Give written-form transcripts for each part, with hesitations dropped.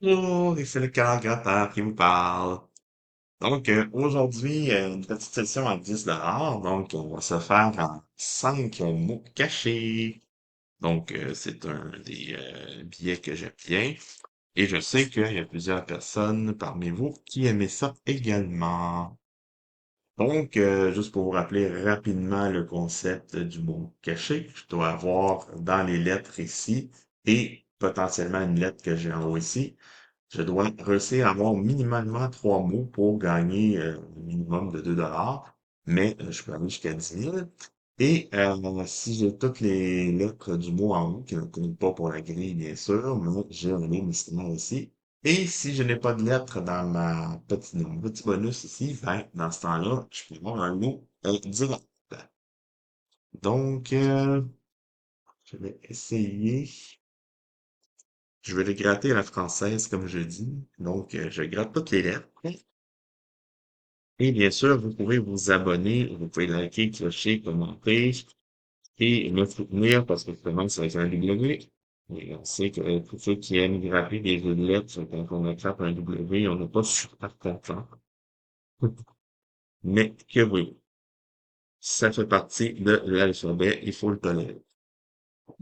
Bonjour, c'est le calculateur qui vous parle. Donc, aujourd'hui, une petite session à 10 $. Donc, on va se faire en 5 mots cachés. Donc, c'est un des billets que j'aime bien. Et je sais qu'il y a plusieurs personnes parmi vous qui aimaient ça également. Donc, juste pour vous rappeler rapidement le concept du mot caché, je dois avoir dans les lettres ici et potentiellement une lettre que j'ai en haut ici. Je dois réussir à avoir minimalement 3 mots pour gagner un minimum de 2 $, mais je peux aller jusqu'à 10 000. Et si j'ai toutes les lettres du mot en haut, qui ne comptent pas pour la grille, bien sûr, mais j'ai un ligne estimale ici. Et si je n'ai pas de lettres dans mon petit bonus ici, ben, dans ce temps-là, je peux avoir un mot direct. Donc, je vais essayer. Je vais les gratter à la française, comme je dis. Donc, je gratte toutes les lettres. Et bien sûr, vous pouvez vous abonner, vous pouvez liker, clocher, commenter et me soutenir parce que je commence avec un W. Et on sait que tous ceux qui aiment gratter des jeux de lettres, quand on attrape un W, on n'est pas super content. Mais que oui, ça fait partie de l'alphabet, il faut le tolérer.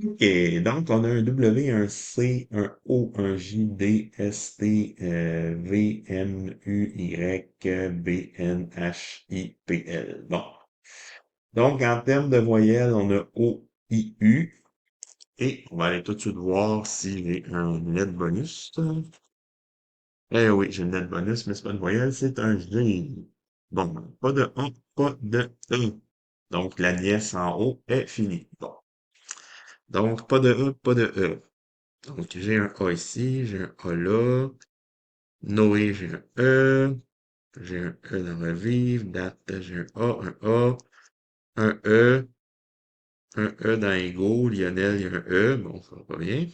OK, donc on a un W, un C, un O, un J, D, S, T, V, M, U, Y, B, N, H, I, P, L. Bon. Donc, en termes de voyelles, on a O, I, U. Et on va aller tout de suite voir si j'ai un net bonus. Eh oui, j'ai une net bonus, mais c'est pas une voyelle, c'est un G. Bon, pas de A, pas de E. Donc, la liesse en haut est finie. Bon. Donc, pas de E, pas de E. Donc, j'ai un A ici, j'ai un A là. Noé, j'ai un E. J'ai un E dans Revivre. Date, j'ai un E. Un E dans Ego. Lionel, il y a un E. Bon, ça va pas bien.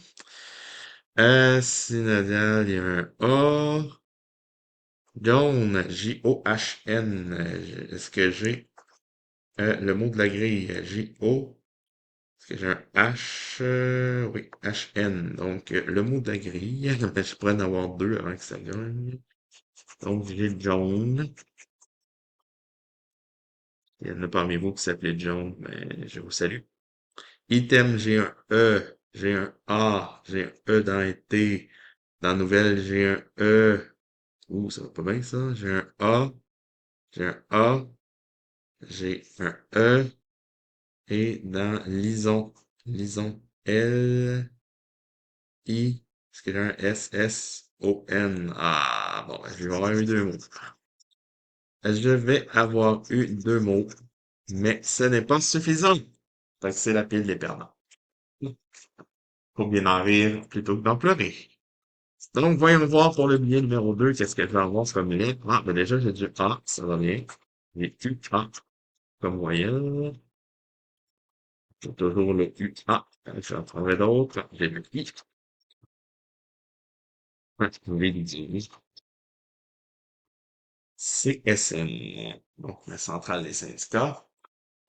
Synodial, il y a un A. John, J-O-H-N. Est-ce que j'ai le mot de la grille? J-O. Est-ce que j'ai un H? Oui, H-N. Donc, le mot de la grille. Je pourrais en avoir deux avant que ça gagne. Donc, j'ai John. Il y en a parmi vous qui s'appelait John, mais je vous salue. Item, j'ai un E, j'ai un A, j'ai un E dans un T. Dans nouvelle, j'ai un E. Ouh, ça va pas bien ça. J'ai un A, j'ai un E. Et dans lison, L, I, est-ce que j'ai un S, S, O, N? Ah, bon, ben, je vais avoir eu 2 mots. Je vais avoir eu 2 mots, mais ce n'est pas suffisant. Fait que c'est la pile des perdants. Faut bien en rire plutôt que d'en pleurer. Donc, voyons voir pour le billet numéro 2, qu'est-ce que je vais avoir comme lettre. Ah, ben déjà, j'ai du A, ça va bien. J'ai U, A comme voyelle. J'ai toujours le U, A. J'en prendrai d'autres. J'ai le I. Retrouver l'idée. CSN. Donc, la centrale des syndicats.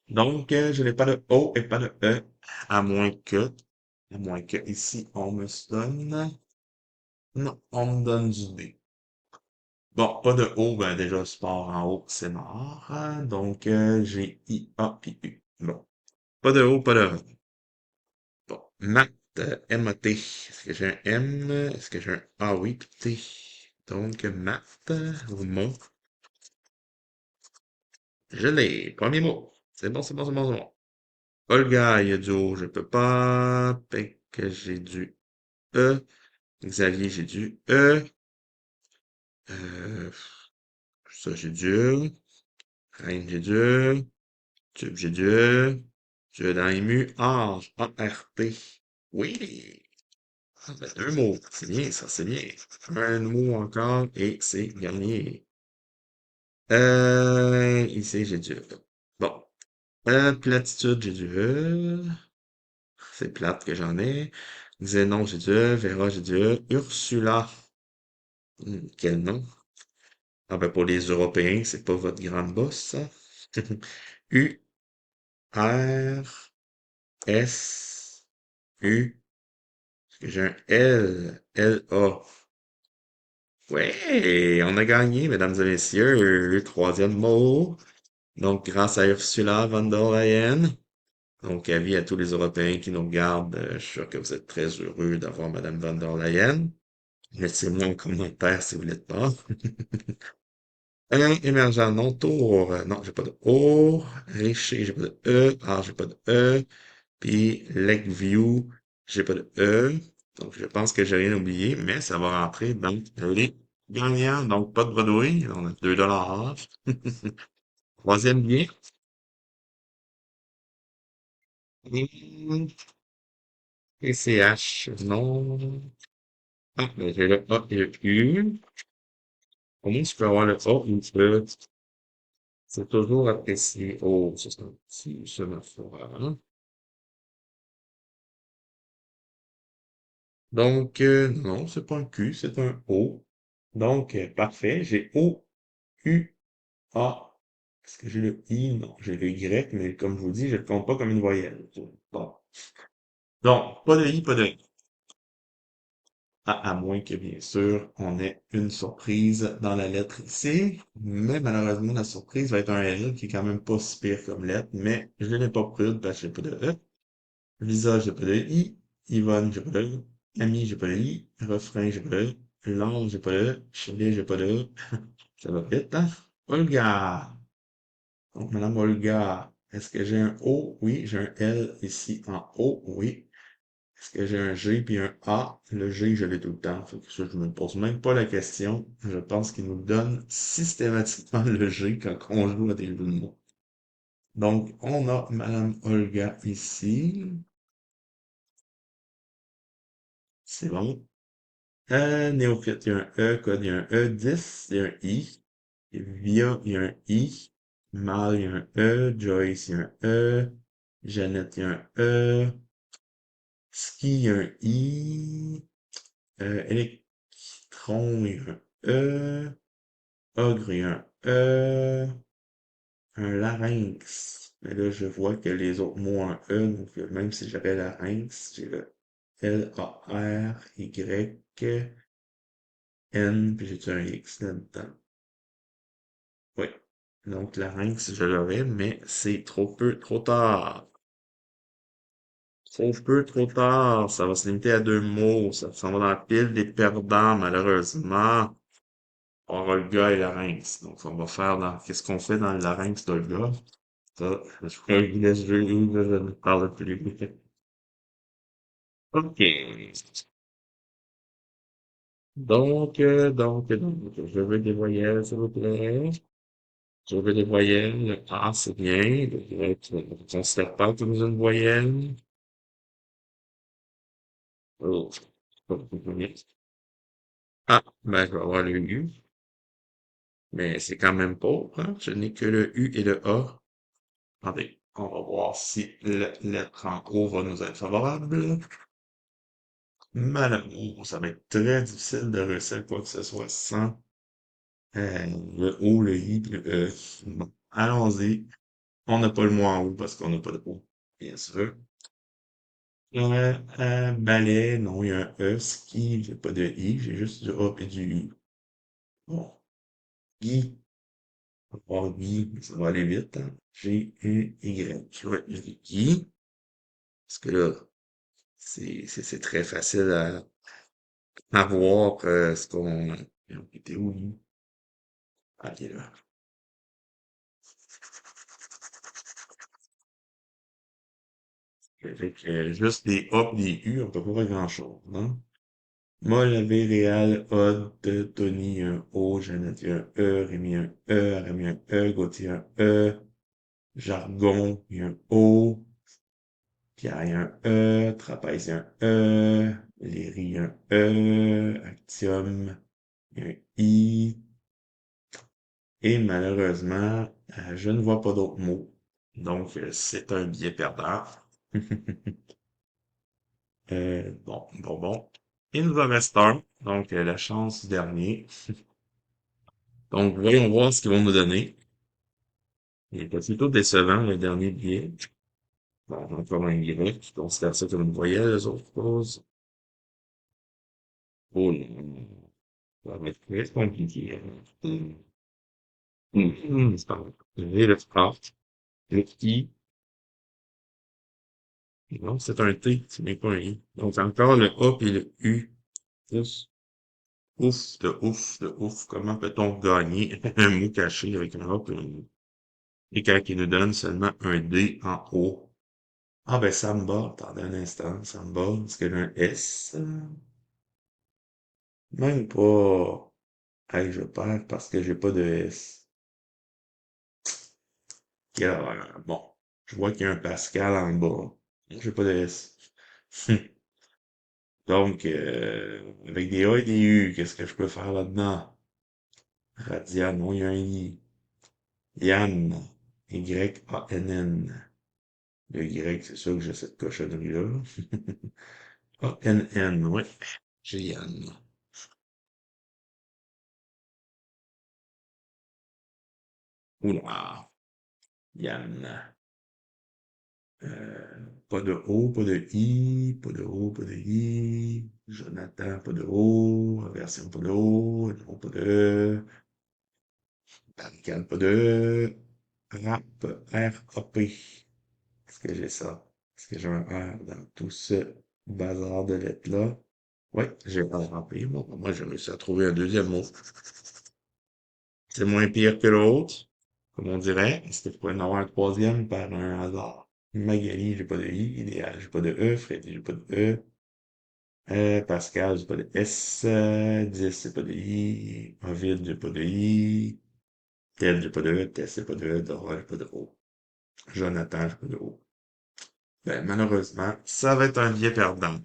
Donc, je n'ai pas de O et pas de E, à moins que, à moins que ici, on me donne, non, on me donne du D. Bon, pas de O, ben déjà, sport en haut, c'est mort. Donc, j'ai I, A, puis U. Bon, pas de O, pas de E. Bon, maths, M-A-T. Est-ce que j'ai un M? Est-ce que j'ai un A? Oui, puis T. Donc, maths, ou mon. Je l'ai. Premier mot. C'est bon, c'est bon, c'est bon, c'est bon. Olga, il y a du O, je peux pas. Fait que j'ai du E. Xavier, j'ai du E. Euh, ça, j'ai du E. Reine, j'ai du E. Tube, j'ai du E. Je dans ému. Art, A-R-T. Oui. Ah, ben, 2 mots. C'est bien, ça, c'est bien. Un mot encore et c'est gagné. Ici, j'ai du E. Bon. Platitude, j'ai du E. C'est plate que j'en ai. Xénon, j'ai du E. Vera, j'ai du E. Ursula. Quel nom? Ah ben pour les Européens, c'est pas votre grande boss, ça. U, R, S, U. Est-ce que j'ai un L? L, A. Ouais, on a gagné, mesdames et messieurs, le troisième mot. Donc, grâce à Ursula von der Leyen. Donc, avis à tous les Européens qui nous regardent, je suis sûr que vous êtes très heureux d'avoir Madame von der Leyen. Laissez-moi un commentaire si vous l'êtes pas. Un émergent non tour, non, j'ai pas de O. Richer, j'ai pas de E. Ah, j'ai pas de E. Puis Lakeview, j'ai pas de E. Donc, je pense que j'ai rien oublié, mais ça va rentrer dans les gagnants. Donc, pas de bredouille. On a 2 $ Troisième billet. PCH, non. Ah, mais j'ai le A et le U. Comment je peux avoir le A ou le E? C'est toujours apprécié. Oh, ça c'est un petit semaphore, hein. Donc, non, c'est pas un Q, c'est un O. Donc, parfait. J'ai O, U, A. Est-ce que j'ai le I? Non, j'ai le Y, mais comme je vous dis, je ne le compte pas comme une voyelle. Bon. Donc, pas de I, pas de I. À moins que, bien sûr, on ait une surprise dans la lettre ici. Mais malheureusement, la surprise va être un L qui est quand même pas si pire comme lettre, mais je ne l'ai pas pris parce que j'ai pas de E. Lisa, j'ai pas de I. Yvonne, j'ai pas de E. Camille, j'ai pas de I. Refrain, j'ai pas de E. Lange, j'ai pas de E. Chili, j'ai pas de E. Ça va vite, hein? Olga. Donc, Madame Olga, est-ce que j'ai un O? Oui, j'ai un L ici en haut. Oui. Est-ce que j'ai un G puis un A? Le G, je l'ai tout le temps. Fait que ça, je me pose même pas la question. Je pense qu'il nous donne systématiquement le G quand on joue à des jeux de mots. Donc, on a Madame Olga ici. C'est bon. Néophyte, il y a un E. Code, il y a un E. 10, il y a un I. Via, il y a un I. Mal, il y a un E. Joyce, il y a un E. Jeannette, il y a un E. Ski, il y a un I. Électron, il y a un E. Ogre, il y a un E. Un larynx. Mais là, je vois que les autres mots ont un E, donc même si j'avais larynx, j'ai le Larynx, puis j'ai un X là-dedans. Oui. Donc, larynx, je l'aurais, mais c'est trop peu, trop tard. Trop peu, trop tard. Ça va se limiter à 2 mots. Ça s'en va dans la pile des perdants, malheureusement. Olga et larynx. Donc, on va faire dans, qu'est-ce qu'on fait dans le larynx d'Olga? Ça, je laisse je ne parle plus. OK. Donc, je veux des voyelles, s'il vous plaît. Je veux des voyelles. Le A, c'est bien. Le Y, on ne considère pas comme une voyelle. Oh, pas beaucoup mieux. Ah, ben, je vais avoir le U. Mais c'est quand même pauvre, hein? Je n'ai que le U et le A. Attendez, on va voir si la lettre en O va nous être favorable. Malheureusement, ça va être très difficile de réussir quoi que ce soit sans le O, le I, le E. Bon, allons-y. On n'a pas le mot en haut parce qu'on n'a pas de O, bien sûr. Ballet, non, il y a un E. Ski, j'ai pas de I, j'ai juste du A et du U. Bon, Guy, on va voir Guy, ça va aller vite, hein. G-U-Y. Ouais, je dis Guy, parce que là, c'est très facile à voir ce qu'on... On était où, lui? Ah, il est là. Avec juste des A et des U, on peut pas faire grand-chose, non? Moi, j'avais Réal, Odd, Tony, un O, Jeannette, un E, Rémi, un E, Rémi, un E, Gauthier, un E, Jargon, il y a un O, Pierre, il y a un E, Trapèze, il y a un E, Léry, il y a un E, Actium, il y a un I, et malheureusement, je ne vois pas d'autres mots. Donc, c'est un billet perdant. Bon. Il nous en reste un, donc la chance du dernier. Donc, voyons voir ce qu'ils vont nous donner. Il était plutôt décevant, le dernier billet. Bon, encore un Y, qui considère ça comme une voyelle, les autres choses. Oh non. Ça va être très compliqué, hein. C'est pas bon. Le V, le A, le I. Non, c'est un T, ce n'est pas un I. Donc, encore le A et le U. Ouf, ouf, de ouf. Comment peut-on gagner un mot caché avec un A et un U? Et quand il nous donne seulement un D en haut. Ah ben Samba, attendez un instant, Samba, est-ce qu'il y a un S? Même pas. Hey, je perds parce que j'ai pas de S. Bon, je vois qu'il y a un Pascal en bas. J'ai pas de S. Donc, avec des A et des U, qu'est-ce que je peux faire là-dedans? Radian, non, il y a un I. Yann, Y-A-N-N. Le Y, c'est sûr que j'ai cette cochonnerie-là. A-N-N, ouais. J'ai Yann. Oula, Yann. Pas de O, pas de I, pas de O, pas de I. Jonathan, pas de O. Version, pas de O. Non, pas de E. Barricade, pas de E. Rap, R-A-P. Est-ce que j'ai ça? Est-ce que j'ai un R dans tout ce bazar de lettres-là? Oui, j'ai R-A-P. Bon, moi, j'ai réussi à trouver un deuxième mot. C'est moins pire que l'autre, comme on dirait. Est-ce que je pourrais en avoir un troisième par un hasard? Magali, j'ai pas de I. Idéal, j'ai pas de E. Freddy, j'ai pas de E. Pascal, j'ai pas de S. 10, j'ai pas de I. Ovid, j'ai pas de I. Ted, j'ai pas de E. Tess, j'ai pas de E. Dora, j'ai pas de O. Jonathan, j'ai pas de O. Ben, malheureusement, ça va être un billet perdant.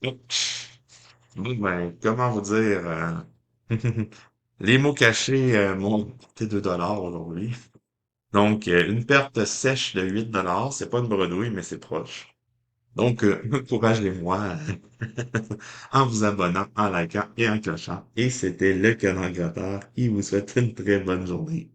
Bon, ben, comment vous dire, les mots cachés m'ont coûté 2 aujourd'hui. Donc, une perte sèche de 8 c'est pas une bredouille, mais c'est proche. Donc, encouragez-moi en vous abonnant, en likant et en clochant. Et c'était le canal Gratteur qui vous souhaite une très bonne journée.